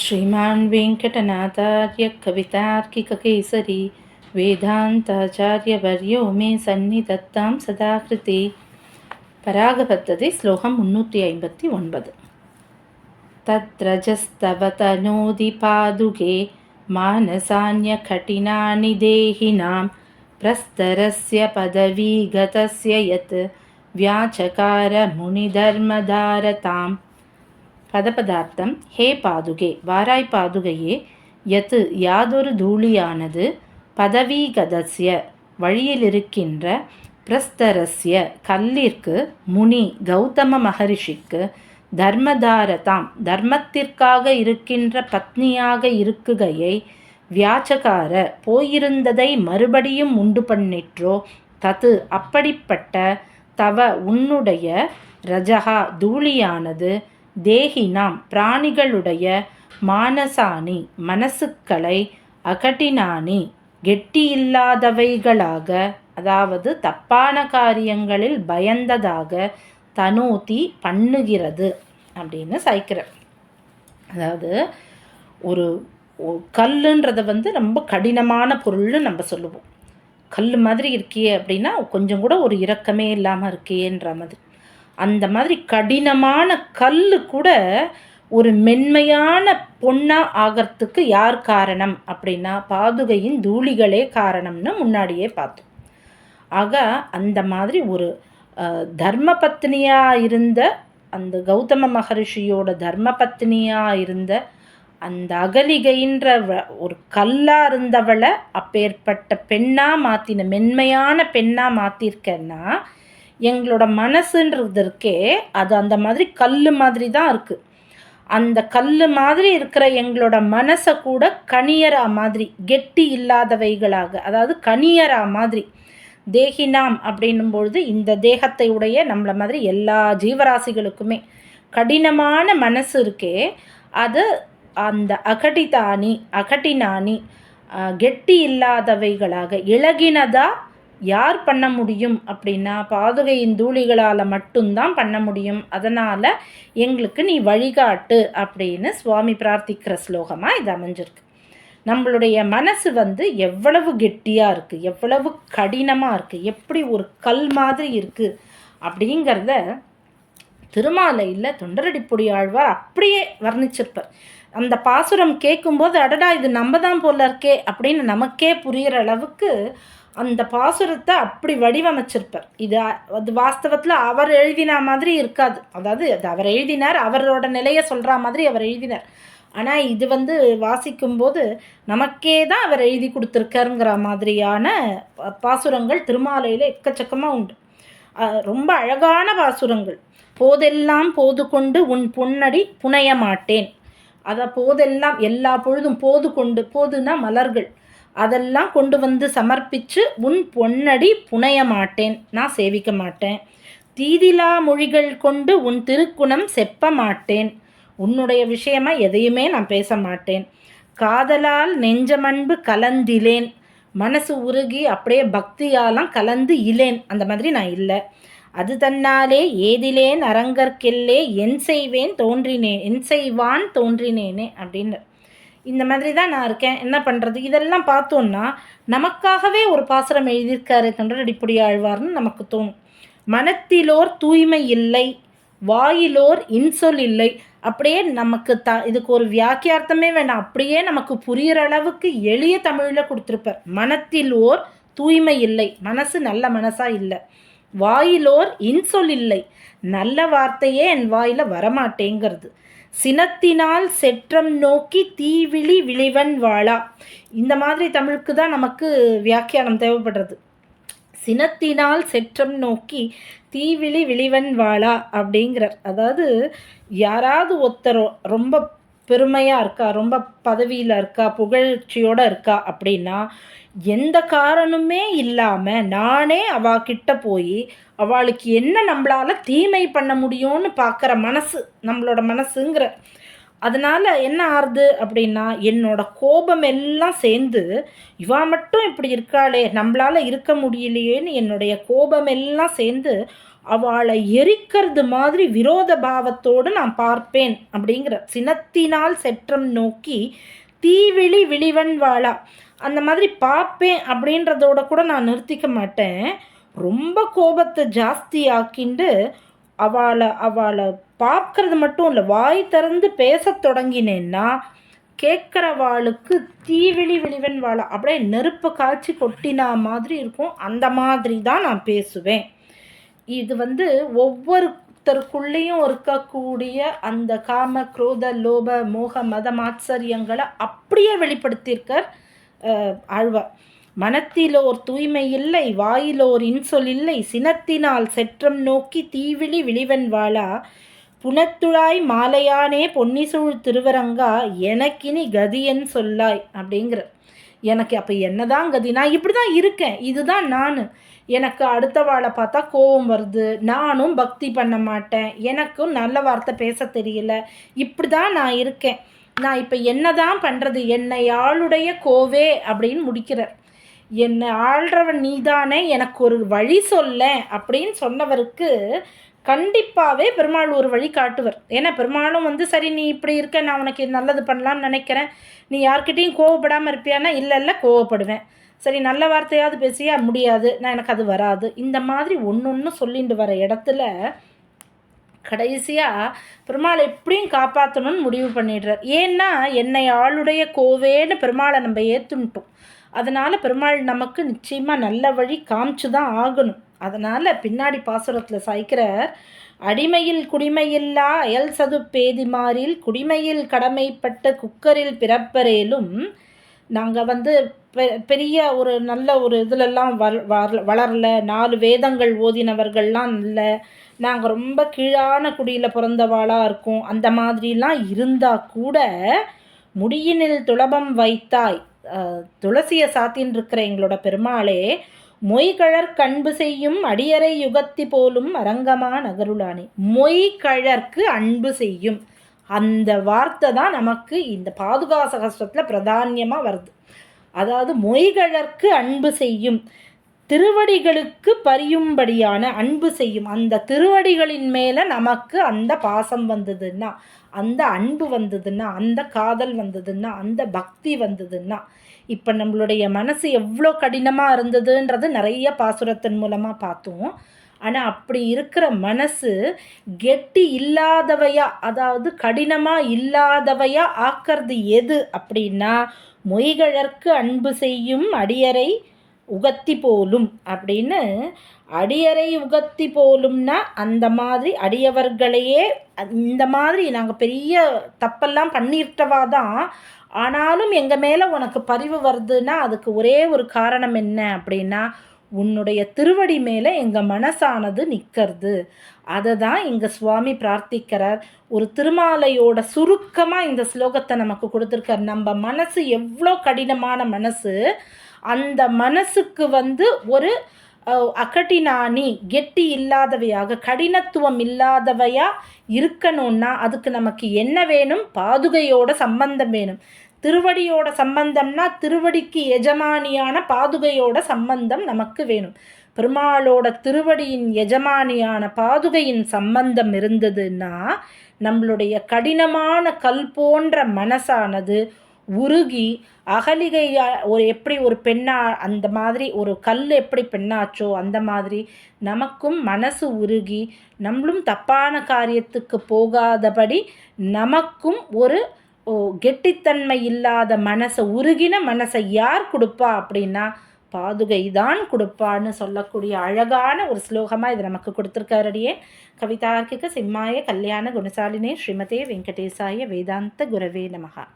श्रीमान् वेङ्कटनाथार्य कवितार्किककेसरी वेदान्ताचार्यवर्यो मे सन्निधत्तां सदा कृते. परागपद्धति श्लोकं 359. तत्रजस्तव तनोति पादुके मानसान्यकठिनानि देहिनां प्रस्तरस्य पदवीगतस्य यत् व्याचकार मुनिधर्मधारताम्. பதபதார்த்தம் ஹே பாதுகே, வாராய் பாதுகையே, யத்து யாதொரு தூளியானது, பதவீகதஸ்ய வழியிலிருக்கின்ற, பிரஸ்தரஸ்ய கல்லிற்கு, முனி கௌதம மகரிஷிக்கு, தர்மதாரதாம் தர்மத்திற்காக இருக்கின்ற பத்னியாக இருக்குகையை, வியாச்சகார போயிருந்ததை மறுபடியும் உண்டு பண்ணிற்றோ, தத்து அப்படிப்பட்ட, தவ உன்னுடைய, ரஜகா தூளியானது, தேகினாம் பிராணிகளுடைய, மானசானி மனசுக்களை, அகட்டினானி கெட்டியில்லாதவைகளாக, அதாவது தப்பான காரியங்களில் பயந்ததாக, தனோதி பண்ணுகிறது அப்படின்னு சாய்க்கிறார். அதாவது ஒரு கல்லுன்றதை ரொம்ப கடினமான பொருள்னு நம்ம சொல்லுவோம். கல் மாதிரி இருக்கியே அப்படின்னா கொஞ்சம் கூட ஒரு இரக்கமே இல்லாமல் இருக்கியேன்ற மாதிரி. அந்த மாதிரி கடினமான கல் கூட ஒரு மென்மையான பொண்ணாக ஆகிறதுக்கு யார் காரணம் அப்படின்னா பாதுகையின் தூளிகளே காரணம்னு முன்னாடியே பார்த்தோம். ஆக அந்த மாதிரி ஒரு தர்மபத்னியாக இருந்த, அந்த கௌதம மகரிஷியோட தர்மபத்னியாக இருந்த அந்த அகலிகைன்ற ஒரு கல்லாக இருந்தவளை அப்பேற்பட்ட பெண்ணாக மாற்றின, மென்மையான பெண்ணாக மாற்றிருக்கேன்னா, எங்களோட மனசுன்றதற்கே அது அந்த மாதிரி கல் மாதிரி தான் இருக்குது. அந்த கல் மாதிரி இருக்கிற எங்களோட மனசை கூட கனியரா மாதிரி, கெட்டி இல்லாதவைகளாக, அதாவது கனியரா மாதிரி, தேகினாம் அப்படின்னும் பொழுது இந்த தேகத்தை உடைய நம்மளை மாதிரி எல்லா ஜீவராசிகளுக்குமே கடினமான மனசு இருக்கே, அது அந்த அகட்டினானி கெட்டி இல்லாதவைகளாக, இளகினதா யார் பண்ண முடியும் அப்படின்னா பாதுகையின் தூளிகளால் மட்டும்தான் பண்ண முடியும். அதனால் எங்களுக்கு நீ வழிகாட்டு அப்படின்னு சுவாமி பிரார்த்திக்கிற ஸ்லோகமாக இது அமைஞ்சிருக்கு. நம்மளுடைய மனசு எவ்வளவு கெட்டியாக இருக்குது, எவ்வளவு கடினமாக இருக்குது, எப்படி ஒரு கல் மாதிரி இருக்குது அப்படிங்கிறத திருமாலையில் தொண்டரடிப்பொடி ஆழ்வார் அப்படியே வர்ணிச்சிருப்பார். அந்த பாசுரம் கேட்கும்போது அடடா இது நம்ம தான் போல இருக்கே அப்படின்னு நமக்கே புரிகிற அளவுக்கு அந்த பாசுரத்தை அப்படி வடிவமைச்சிருப்பார். அது வாஸ்தவத்தில் அவர் எழுதின மாதிரி இருக்காது. அதாவது அது அவர் எழுதினார், அவரோட நிலையை சொல்கிற மாதிரி அவர் எழுதினார். ஆனால் இது வாசிக்கும்போது நமக்கே தான் அவர் எழுதி கொடுத்துருக்காருங்கிற மாதிரியான பாசுரங்கள் திருமாலையில் எக்கச்சக்கமாக உண்டு. ரொம்ப அழகான பாசுரங்கள். போதெல்லாம் போது கொண்டு உன் பொன்னடி புனைய மாட்டேன். போதெல்லாம் எல்லா பொழுதும் போது கொண்டு, போதுன்னா மலர்கள், அதெல்லாம் கொண்டு சமர்ப்பித்து உன் பொன்னடி புனைய மாட்டேன், நான் சேவிக்க மாட்டேன். தீதிலா மொழிகள் கொண்டு உன் திருக்குணம் செப்ப மாட்டேன், உன்னுடைய விஷயமாக எதையுமே நான் பேச மாட்டேன். காதலால் நெஞ்சமன்பு கலந்திலேன், மனசு உருகி அப்படியே பக்தியாலாம் கலந்து இலேன், அந்த மாதிரி நான் இல்லை. அது தன்னாலே ஏதிலேன் அரங்கற்கெல்லே என் செய்வான் தோன்றினேனே அப்படின்னு. இந்த மாதிரி தான் நான் இருக்கேன், என்ன பண்ணுறது. இதெல்லாம் பார்த்தோன்னா நமக்காகவே ஒரு பாசுரம் எழுதியிருக்காரு தொண்டரடிப்பொடி ஆழ்வார்னு நமக்கு தோணும். மனத்திலோர் தூய்மை இல்லை, வாயிலோர் இன்சொல் இல்லை. அப்படியே நமக்கு இதுக்கு ஒரு வியாக்கியார்த்தமே வேண்டாம், அப்படியே நமக்கு புரிகிற அளவுக்கு எளிய தமிழில் கொடுத்துருப்பார். மனத்திலோர் தூய்மை இல்லை, மனசு நல்ல மனசாக இல்லை. வாயிலோர் இன்சொல் இல்லை, நல்ல வார்த்தையே என் வாயில் வரமாட்டேங்கிறது. சினத்தினால் செற்றம் நோக்கி தீவிழி விழிவன் வாழா. இந்த மாதிரி தமிழுக்கு தான் நமக்கு வியாக்கியானம் தேவைப்படுறது. சினத்தினால் செற்றம் நோக்கி தீவிழி விழிவன் வாழா அப்படிங்கிறார். அதாவது யாராவது ஒருத்தர் ரொம்ப பெருமையாக இருக்கா, ரொம்ப பதவியில் இருக்கா, புகழ்ச்சியோடு இருக்கா அப்படின்னா எந்த காரணமே இல்லாமல் நானே அவகிட்ட போய் அவளுக்கு என்ன நம்மளால் தீமை பண்ண முடியும்னு பார்க்குற மனசு நம்மளோட மனசுங்கிற. அதனால் என்ன ஆறுது அப்படின்னா என்னோட கோபம் எல்லாம் சேர்ந்து இவா மட்டும் இப்படி இருக்காளே, நம்மளால் இருக்க முடியலையேன்னு என்னுடைய கோபம் எல்லாம் சேர்ந்து அவளை எரிக்கிறது மாதிரி விரோத பாவத்தோடு நான் பார்ப்பேன் அப்படிங்கிற. சினத்தினால் செற்றம் நோக்கி தீவிழி விழிவன் வாழா, அந்த மாதிரி பார்ப்பேன் அப்படின்றதோட கூட நான் நிறுத்திக்க மாட்டேன். ரொம்ப கோபத்தை ஜாஸ்தி ஆக்கிண்டு அவளை பார்க்கறது மட்டும் இல்லை, வாய் திறந்து பேச தொடங்கினேன்னா கேட்குறவாளுக்கு தீவிழி விழிவன் வாழா, அப்படியே நெருப்பு காய்ச்சி கொட்டினா மாதிரி இருக்கும். அந்த மாதிரி தான் நான் பேசுவேன். இது ஒவ்வொருத்தருக்குள்ளேயும் இருக்கக்கூடிய அந்த காம குரோத லோப மோக மத மாத்சரியங்களை அப்படியே வெளிப்படுத்தியிருக்கார் ஆழ்வார். மனத்திலோர் தூய்மை இல்லை, வாயிலோர் இன்சொல் இல்லை, சினத்தினால் செற்றம் நோக்கி தீவிழி விழிவன் வாழா, புனத்துழாய் மாலையானே பொன்னிசூழ் திருவரங்கா, எனக்கினி கதியன் சொல்லாய் அப்படிங்கிற. எனக்கு அப்போ என்னதான் கதி? நான் இப்படி தான் இருக்கேன், இதுதான் நான். எனக்கு அடுத்த வாழை பார்த்தா கோபம் வருது, நானும் பக்தி பண்ண மாட்டேன், எனக்கும் நல்ல வார்த்தை பேச தெரியல, இப்படி தான் நான் இருக்கேன். நான் இப்போ என்ன தான் பண்ணுறது? என்னை ஆளுடைய கோவே அப்படின்னு முடிக்கிறார். என்னை ஆள்றவன் நீதானே, எனக்கு ஒரு வழி சொல்ல அப்படின்னு சொன்னவருக்கு கண்டிப்பாகவே பெருமாள் ஒரு வழி காட்டுவர். ஏன்னா பெருமாளும் சரி நீ இப்படி இருக்க, நான் உனக்கு நல்லது பண்ணலான்னு நினைக்கிறேன், நீ யார்கிட்டையும் கோவப்படாமல் இருப்பியானா, இல்லை கோவப்படுவேன். சரி நல்ல வார்த்தையாவது பேசியா, முடியாது, நான் எனக்கு அது வராது. இந்த மாதிரி ஒன்று சொல்லிட்டு வர இடத்துல கடைசியாக பெருமாளை எப்படியும் காப்பாற்றணும்னு முடிவு பண்ணிடுறார். ஏன்னா என்னை ஆளுடைய கோவேன்னு பெருமாளை நம்ம ஏற்றுன்ட்டோம். அதனால் பெருமாள் நமக்கு நிச்சயமாக நல்ல வழி காமிச்சு தான் ஆகணும். அதனால் பின்னாடி பாசுரத்தில் சாய்க்கிறார், அடிமையில் குடிமையில்லா அயல் சது பேதிமாரில் குடிமையில் கடமைப்பட்ட குக்கரில் பிறப்பரேலும், நாங்கள் பெரிய ஒரு நல்ல ஒரு இதிலெல்லாம் வளரல, 4 வேதங்கள் ஓதினவர்கள்லாம் இல்லை, நாங்கள் ரொம்ப கீழான குடியில் பிறந்தவாளாக இருக்கோம், அந்த மாதிரிலாம் இருந்தால் கூட முடியினில் துளபம் வைத்தாய், துளசியை சாத்தின்னு இருக்கிற எங்களோட பெருமாளே, மொய்கழற் கண்பு செய்யும் அடியறை யுகத்தி போலும் அரங்கமா நகருளானே. மொய்கழற்கு அன்பு செய்யும், அந்த வார்த்தை தான் நமக்கு இந்த பாதுகா சகஸ்ரத்தில் பிரதானியமாக வருது. அதாவது மொய்கழற்கு அன்பு செய்யும், திருவடிகளுக்கு பரியும்படியான அன்பு செய்யும். அந்த திருவடிகளின் மேலே நமக்கு அந்த பாசம் வந்ததுன்னா, அந்த அன்பு வந்ததுன்னா, அந்த காதல் வந்ததுன்னா, அந்த பக்தி வந்ததுன்னா, இப்போ நம்மளுடைய மனசு எவ்வளோ கடினமாக இருந்ததுன்றது நிறைய பாசுரத்தின் மூலமாக பார்த்தோம். ஆனால் அப்படி இருக்கிற மனசு கெட்டி இல்லாதவையா, அதாவது கடினமாக இல்லாதவையா ஆக்கிறது எது அப்படின்னா, மொய்கழற்கு அன்பு செய்யும் அடியறை உகத்தி போலும் அப்படின்னு. அடியறை உகத்தி போலும்னா அந்த மாதிரி அடியவர்களையே, இந்த மாதிரி நாங்கள் பெரிய தப்பெல்லாம் பண்ணிட்டவா தான், ஆனாலும் எங்கள் மேலே உனக்கு பரிவு வருதுன்னா அதுக்கு ஒரே ஒரு காரணம் என்ன அப்படின்னா, உன்னுடைய திருவடி மேலே எங்கள் மனசானது நிற்கிறது. அதை தான் இங்கே சுவாமி பிரார்த்திக்கிறார். ஒரு திருமாலையோட சுருக்கமாக இந்த ஸ்லோகத்தை நமக்கு கொடுத்துருக்கார். நம்ம மனசு எவ்வளோ கடினமான மனசு, அந்த மனசுக்கு ஒரு அகட்டினானி கெட்டி இல்லாதவையாக, கடினத்துவம் இல்லாதவையா இருக்கணும்னா அதுக்கு நமக்கு என்ன வேணும்? பாதுகையோட சம்பந்தம் வேணும். திருவடியோட சம்பந்தம்னா திருவடிக்கு எஜமானியான பாதுகையோட சம்பந்தம் நமக்கு வேணும். பெருமாளோட திருவடியின் எஜமானியான பாதுகையின் சம்பந்தம் இருந்ததுன்னா நம்மளுடைய கடினமான கல் போன்ற மனசானது உருகி அகலிகையா எப்படி ஒரு பெண்ணா, அந்த மாதிரி ஒரு கல் எப்படி பெண்ணாச்சோ அந்த மாதிரி நமக்கும் மனசு உருகி நம்மளும் தப்பான காரியத்துக்கு போகாதபடி நமக்கும் ஒரு கெட்டித்தன்மை இல்லாத மனசை, உருகின மனசை யார் கொடுப்பா அப்படின்னா பாதுகை தான் கொடுப்பான்னு சொல்லக்கூடிய அழகான ஒரு ஸ்லோகமாக இது நமக்கு கொடுத்துருக்காரடியே. கவிதார்க்கிக சிம்மாய கல்யாண குணசாலினே ஸ்ரீமதே வெங்கடேசாய வேதாந்த குரவே நமஹா.